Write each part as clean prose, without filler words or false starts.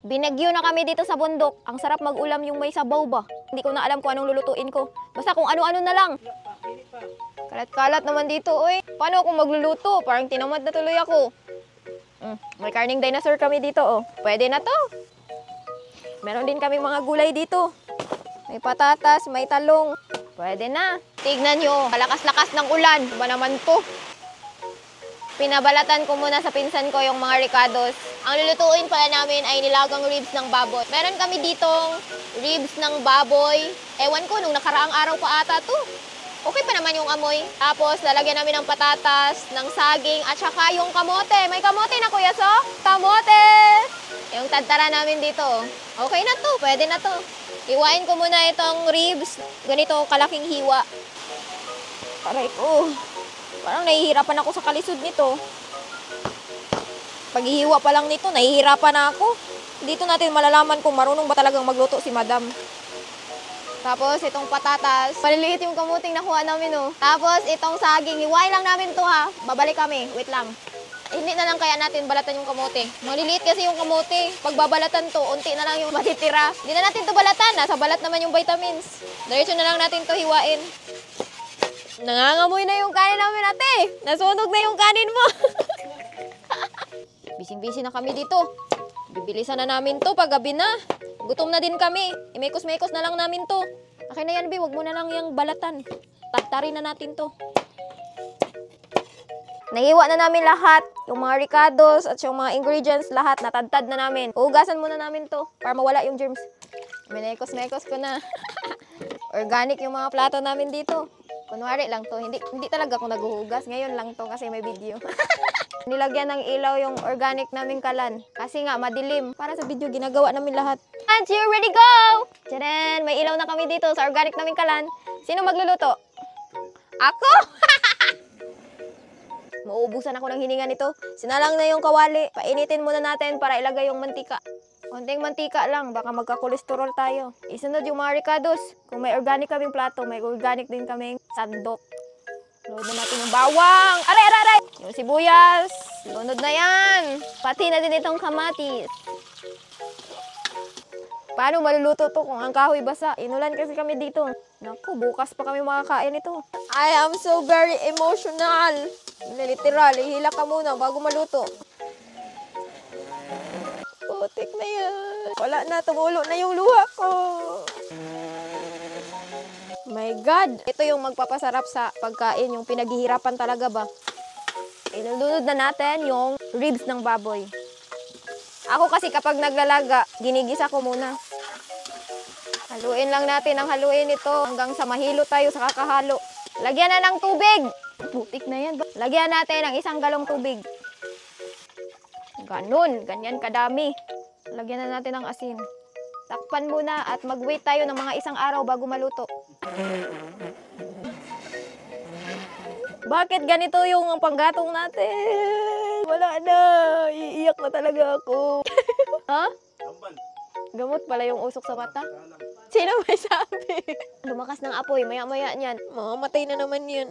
Binagyo na kami dito sa bundok. Ang sarap mag-ulam yung may sabaw ba. Hindi ko na alam kung anong lulutuin ko. Basta kung ano-ano na lang. Kalat-kalat naman dito, oy. Paano ako magluluto? Parang tinamad na tuloy ako. May karning dinosaur kami dito, oh. Pwede na to. Meron din kaming mga gulay dito. May patatas, may talong. Pwede na. Tignan nyo, kalakas-lakas ng ulan. Ba naman to? Pinabalatan ko muna sa pinsan ko yung mga ricados. Ang lulutuin pala namin ay nilagang ribs ng baboy. Meron kami ditong ribs ng baboy. Ewan ko, nung nakaraang araw pa ata to. Okay pa naman yung amoy. Tapos, lalagyan namin ng patatas, ng saging, at saka yung kamote. May kamote na, Kuya So? Kamote! Yung tadtara namin dito. Okay na to, pwede na to. Hiwain ko muna itong ribs. Ganito, kalaking hiwa. Aray ko. Parang nahihirapan ako sa kalisod nito. Paghihiwa pa lang nito, nahihirapan na ako. Dito natin malalaman kung marunong ba talagang magluto si Madam. Tapos itong patatas, maliliit yung kamuting nakuha namin, oh. Tapos itong saging, hiwain lang namin to, ha. Babalik kami, wait lang. Hindi na lang kaya natin balatan yung kamote. Maliliit kasi yung kamote. Pag babalatan to, unti na lang yung matitira. Hindi na natin to balatan, nasa balat naman yung vitamins. Diretso na lang natin to hiwain. Nangangamoy na yung kanin namin, ate. Nasunog na yung kanin mo. Bising-busy na kami dito. Bibilisan na namin to pag gabi na. Gutom na din kami. Imekos-mekos na lang namin to. Akin na yan, Bi. Huwag mo na lang yung balatan. Tatarin na natin to. Nahiwa na namin lahat. Yung mga ricados at yung mga ingredients, lahat natadtad na namin. Hugasan muna namin to para mawala yung germs. Minekos-mekos ko na. Organic yung mga plato namin dito. Kunwari lang to. Hindi talaga ako naghuhugas. Ngayon lang to kasi may video. Nilagyan ng ilaw yung organic naming kalan. Kasi nga, madilim. Para sa video, ginagawa namin lahat. And you ready, go! Tcharan! May ilaw na kami dito sa organic naming kalan. Sino magluluto? Ako! Mauubusan ako ng hininga nito. Sinalang na yung kawali. Painitin muna natin para ilagay yung mantika. Konting mantika lang, baka magka-kolesterol tayo. Isunod yung mga ricados. Kung may organic kaming plato, may organic din kaming sandok. Lunod na natin yung bawang. Aray, aray, aray! Yung sibuyas. Lunod na yan. Pati na din itong kamatis. Paano maluluto to kung ang kahoy basa? Inulan kasi kami dito. Naku, bukas pa kami makakain ito. I am so very emotional. Literal, ihila ka muna bago maluto. Putik na yan. Wala na, tumulo na yung luha ko. My God. Ito yung magpapasarap sa pagkain, yung pinaghihirapan talaga ba. Ilulunod na natin yung ribs ng baboy. Ako kasi kapag naglalaga, ginigisa ko muna. Haluin lang natin ang haluin ito hanggang sa mahilo tayo sa kakahalo. Lagyan na ng tubig. Putik na yan. Lagyan natin ng 1 galong tubig. Ganun, ganyan kadami. Lagyan na natin ng asin. Takpan muna at mag-wait tayo ng mga 1 araw bago maluto. Bakit ganito yung panggatong natin? Wala na. Iiyak na talaga ako. Ha? Gamot pala yung usok sa mata. Sino may sabi? Lumakas ng apoy, maya-maya niyan. Mamamatay na naman yan.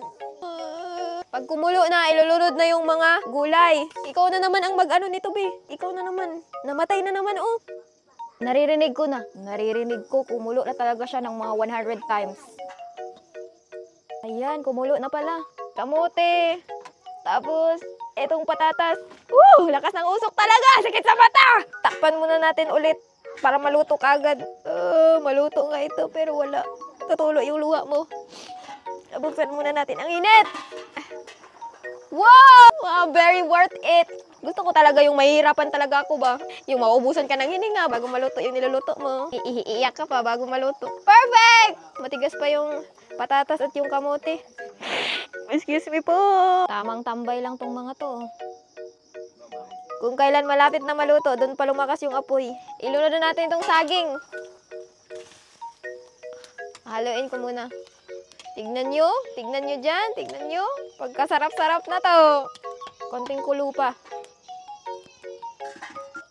Pag kumulo na, ilulunod na yung mga gulay. Ikaw na naman ang mag-ano nito, be. Ikaw na naman. Namatay na naman, oh. Naririnig ko na. Naririnig ko, kumulo na talaga siya ng mga 100 times. Ayan, kumulo na pala. Kamote. Tapos, etong patatas. Woo! Lakas ng usok talaga! Sakit sa mata! Takpan muna natin ulit para maluto kagad. Maluto nga ito, pero wala. Tutulo yung luha mo. Buksan muna natin ang init. Wow! Very worth it. Gusto ko talaga yung mahihirapan talaga ako ba. Yung maubusan ka ng hininga bago maluto yung niluluto mo. Iiyak ka pa bago maluto. Perfect! Matigas pa yung patatas at yung kamote. Excuse me po. Tamang tambay lang tong mga to. Kung kailan malapit na maluto, doon pa lumakas yung apoy. Ilunod na natin itong saging. Haluin ko muna. Tignan nyo dyan, tignan nyo. Pagkasarap-sarap na to. Konting kulo pa.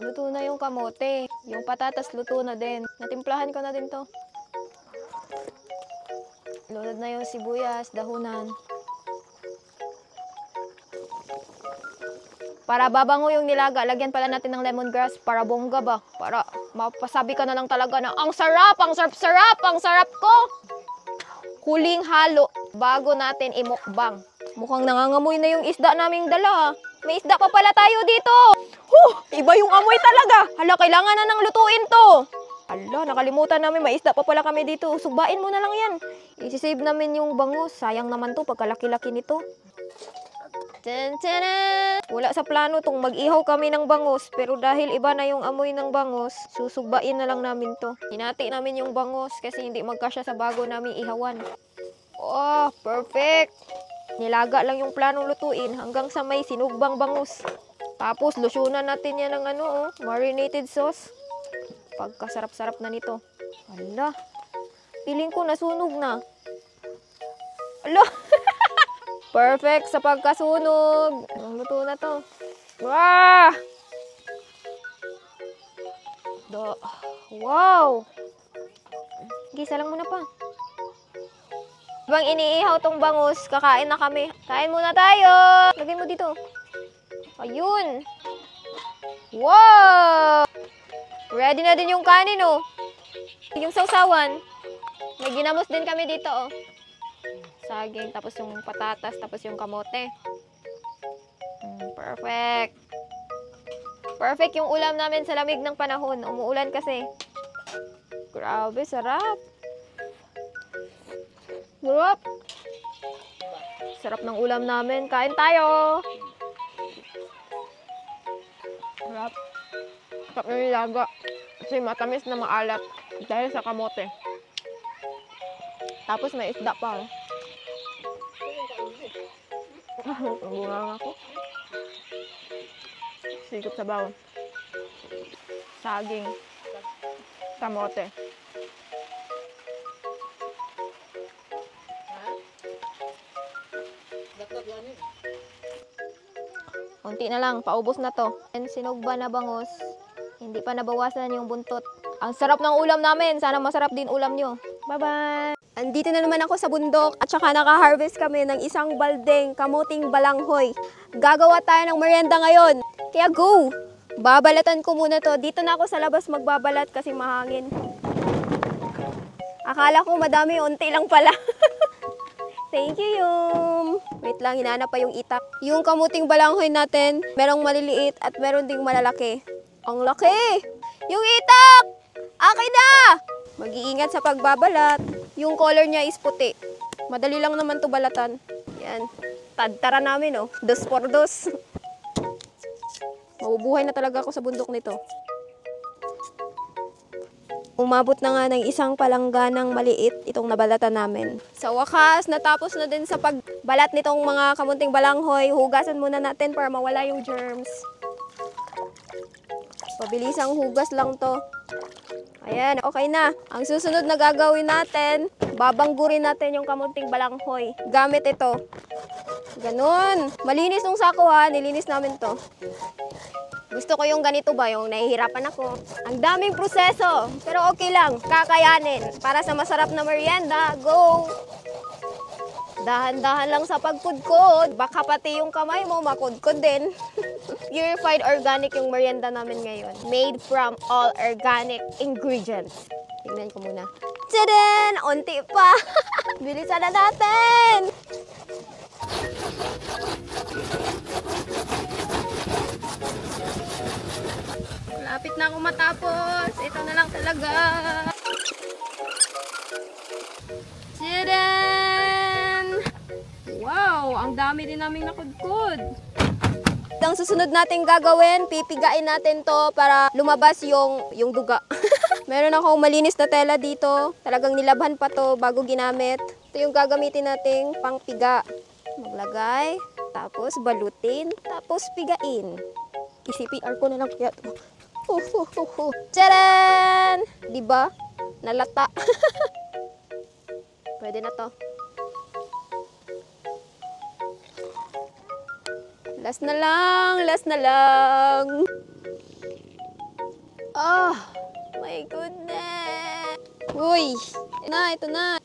Luto na yung kamote. Yung patatas luto na din. Natimplahan ko na din to. Lunod na yung sibuyas, dahunan. Para babango yung nilaga, lagyan pala natin ng lemongrass para bongga ba? Para mapasabi ka na lang talaga na, ang sarap, ang sarap-sarap, ang sarap ko! Huling halo bago natin imukbang. Mukhang nangangamoy na yung isda naming dala. May isda pa pala tayo dito. Iba yung amoy talaga. Hala, kailangan na nang lutuin to. Hala, nakalimutan namin. May isda pa pala kami dito. Subain mo na lang yan. Isisave namin yung bangus. Sayang naman to pagkalaki-laki nito. Wala sa plano tong mag-ihaw kami ng bangus. Pero dahil iba na yung amoy ng bangus, susugbain na lang namin to. Hinati namin yung bangus kasi hindi magkasya sa bago namin ihawan. Oh, perfect! Nilaga lang yung planong lutuin hanggang sa may sinugbang bangus. Tapos, lusyonan natin yan ng marinated sauce. Pagkasarap-sarap na nito. Ala, piling ko nasunog na. Ala, perfect sa pagkasunog. Luto na to. Wow! Wow! Gisa lang muna pa. Habang iniihaw tong bangus, kakain na kami. Kain muna tayo! Lagay mo dito. Ayun! Wow! Ready na din yung kanin, oh. Yung sausawan. May ginamos din kami dito, oh. Saging, tapos yung patatas, tapos yung kamote. Perfect! Perfect yung ulam namin sa lamig ng panahon. Umuulan kasi. Grabe, sarap! Sarap! Sarap ng ulam namin. Kain tayo! Sarap. Sarap na nilaga. Kasi matamis na maalat. Dahil sa kamote. Tapos may isda pa. Bunga ako. Sikot sa bawang. Saging. Kamote. Unti na lang, paubos na to. And sinugba na bangus. Hindi pa nabawasan yung buntot. Ang sarap ng ulam namin. Sana masarap din ulam nyo. Bye-bye! Andito na naman ako sa bundok at saka naka-harvest kami ng isang baldeng kamuting balanghoy. Gagawa tayo ng merienda ngayon. Kaya go! Babalatan ko muna to. Dito na ako sa labas magbabalat kasi mahangin. Akala ko madami, unti lang pala. Thank you, Yum. Wait lang, hinanap pa yung itak. Yung kamuting balanghoy natin, merong maliliit at meron ding malalaki. Ang laki! Yung itak! Akin na! Mag-iingat sa pagbabalat. Yung color niya is puti. Madali lang naman to balatan. Yan. Tadtara namin, oh. 2x2. Mabubuhay na talaga ako sa bundok nito. Umabot na nga ng isang palangganang maliit itong nabalatan namin. Sa wakas, natapos na din sa pagbalat nitong mga kamunting balanghoy. Hugasan muna natin para mawala yung germs. Pabilisang hugas lang to. Ayan, okay na. Ang susunod na gagawin natin, babanggurin natin yung kamunting balanghoy. Gamit ito. Ganon. Malinis nung sako ha, nilinis namin to. Gusto ko yung ganito ba, yung nahihirapan ako. Ang daming proseso, pero okay lang, kakayanin. Para sa masarap na merienda, go! Dahan-dahan lang sa pagkudkod. Baka pati yung kamay mo, makudkod din. Purified organic yung merienda namin ngayon. Made from all organic ingredients. Tingnan ko muna. Tadaan! Unti pa! Bilisan na natin! Lapit na ako matapos. Ito na lang talaga. Tadaan! Wow! Ang dami din naming nakudkod. Ang susunod natin gagawin, pipigain natin to para lumabas yung duga. Meron akong malinis na tela dito. Talagang nilabhan pa to bago ginamit. Ito yung gagamitin nating pangpiga. Maglagay, tapos balutin, tapos pigain. I-CPR ko na lang kaya to. Tcharan! Diba? Nalata. Pwede na to. Last na lang, last na lang. Oh, my goodness. Uy, ito na.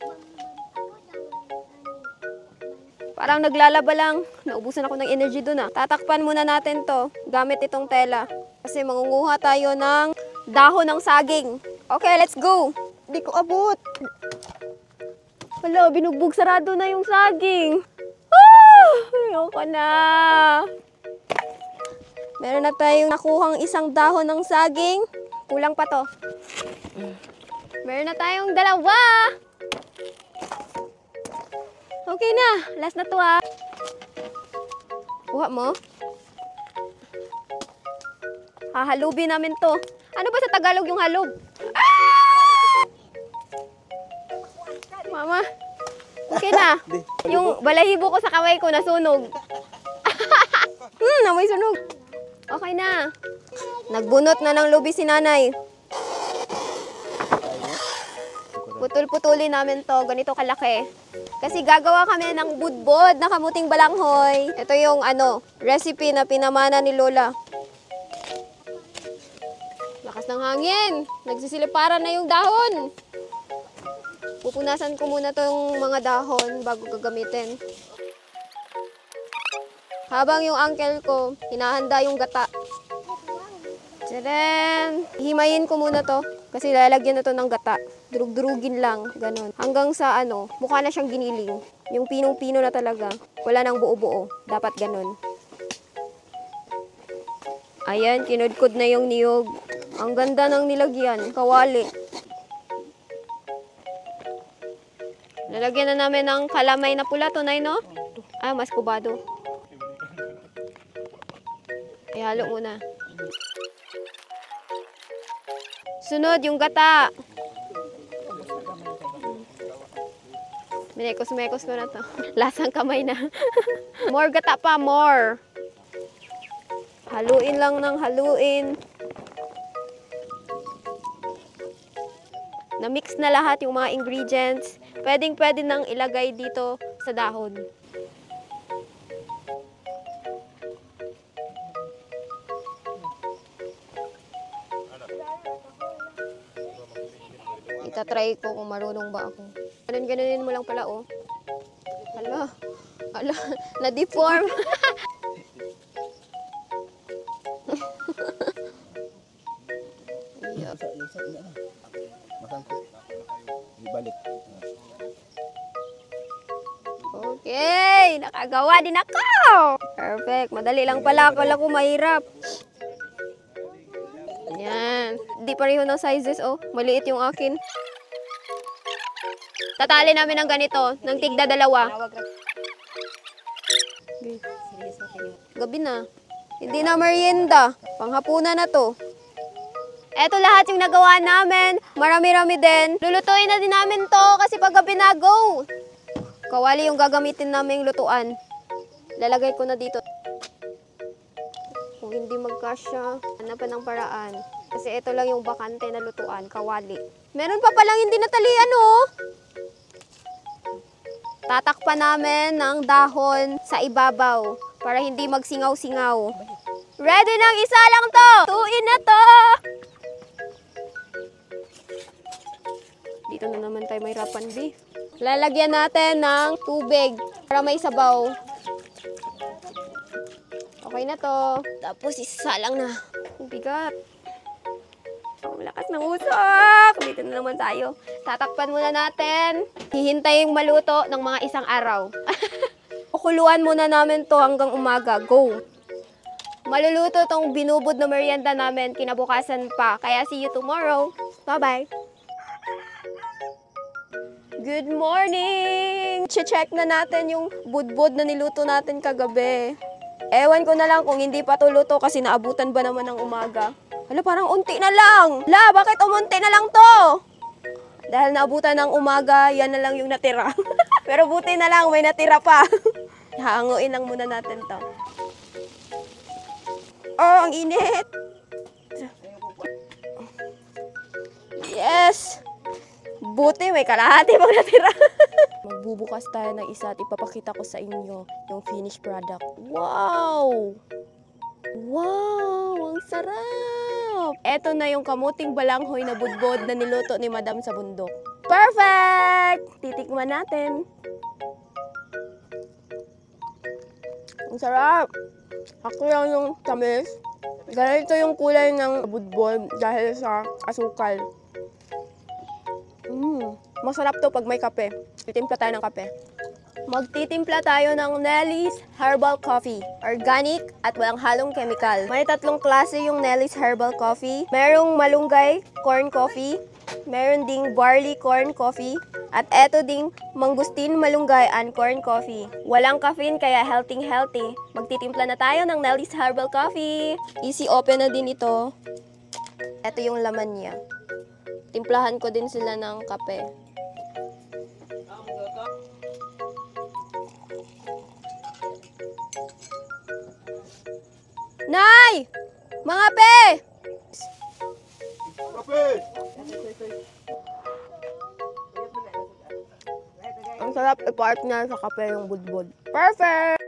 Parang naglalaba lang. Naubusan ako ng energy dun ah. Tatakpan muna natin to gamit itong tela. Kasi mangunguha tayo ng dahon ng saging. Okay, let's go. Hindi ko abot. Wala, binugbog sarado na yung saging. Ayoko na. Meron na tayong nakuhang isang dahon ng saging. Kulang pa to. Meron na tayong dalawa. Okay na. Last na to ha. Kuha mo. Hahalubin namin to. Ano ba sa Tagalog yung halog? Ah! Mama. Okay na. Yung balahibo ko sa kamay ko nasunog. Namoy sunog. Okay na. Nagbunot na ng lubi si nanay. Putol-putulin namin to. Ganito kalaki. Kasi gagawa kami ng budbod na kamuting balanghoy. Ito yung recipe na pinamana ni Lola. Lakas ng hangin. Nagsisiliparan na yung dahon. Pupunasan ko muna tong mga dahon bago gagamitin. Habang yung uncle ko, hinahanda yung gata. Tadaan! Himayin ko muna to kasi lalagyan na to ng gata. Durug-durugin lang, ganun. Hanggang sa mukha na siyang giniling. Yung pinong-pino na talaga. Wala nang buo-buo. Dapat ganun. Ayan, kinudkod na yung niyog. Ang ganda ng nilagyan. Kawali. Lalagyan na namin ng kalamay na pula, tunay, no? Ah, mas kubado. Ihalo muna. Sunod, yung gata. Minekos-mekos ko na to. Lasang kamay na. More gata pa, more. Haluin lang ng haluin. Na-mix na lahat yung mga ingredients. Pwedeng-pwede nang ilagay dito sa dahon. Itatry ko kung marunong ba ako. Ganun-ganunin mo lang pala, oh. Hala. Hala. Na-deform. Okay. Nakagawa din ako. Perfect. Madali lang pala. Akala ko mahirap. Yan. Di pareho ng sizes, oh. Maliit yung akin. Tatali namin ng ganito, ng tigda dalawa. Gabi na. Hindi na merienda. Panghapunan na to. Eto lahat yung nagawa namin. Marami-rami din. Lulutuin na din namin to kasi paggabi na, go! Kawali yung gagamitin naming lutuan. Lalagay ko na dito. Kung hindi magkasya, hanapan ng paraan. Kasi ito lang yung bakante na lutuan, kawali. Meron pa palang hindi natalian, oh. Tatakpan namin ng dahon sa ibabaw para hindi magsingaw-singaw. Ready ng isa lang to! Tuin na to! Dito na naman tayo may rapan beef. Lalagyan natin ng tubig para may sabaw. Okay na to. Tapos isasalang na. Ang bigat. Ang lakas ng usok. Dito na naman tayo. Tatakpan muna natin. Hihintayin maluto ng mga isang araw. Kukuluan muna namin to hanggang umaga. Go! Maluluto tong binubod na merienda namin kinabukasan pa. Kaya see you tomorrow. Bye-bye! Good morning! Check na natin yung budbod na niluto natin kagabi. Ewan ko na lang kung hindi pa to luto kasi naabutan ba naman ng umaga. Hala, parang unti na lang. La, bakit umunti na lang to? Dahil naabutan ng umaga, yan na lang yung natira. Pero buti na lang, may natira pa. Haanguin lang muna natin to. Oh, ang init. Yes! Buti, may kalahati pang natira. Magbubukas tayo ng isa at ipapakita ko sa inyo yung finished product. Wow! Wow! Ang sarap! Eto na yung kamuting balanghoy na budbod na niluto ni Madam sa bundok. Perfect! Titikman natin. Ang sarap. Ako lang yung tamis. Ganito yung kulay ng budbol dahil sa asukal. Masarap to pag may kape. Titimpla tayo ng kape. Magtitimpla tayo ng Nelly's Herbal Coffee. Organic at walang halong chemical. May 3 klase yung Nelly's Herbal Coffee. Merong malunggay corn coffee. Meron ding barley corn coffee. At eto ding mangustin malunggay and corn coffee. Walang caffeine kaya healthy. Magtitimpla na tayo ng Nelly's Herbal Coffee. Easy open na din ito. Eto yung laman niya. Timplahan ko din sila ng kape. Nay! Mga pe! Kape! Ang sarap i-partner sa kape yung budbud. Perfect!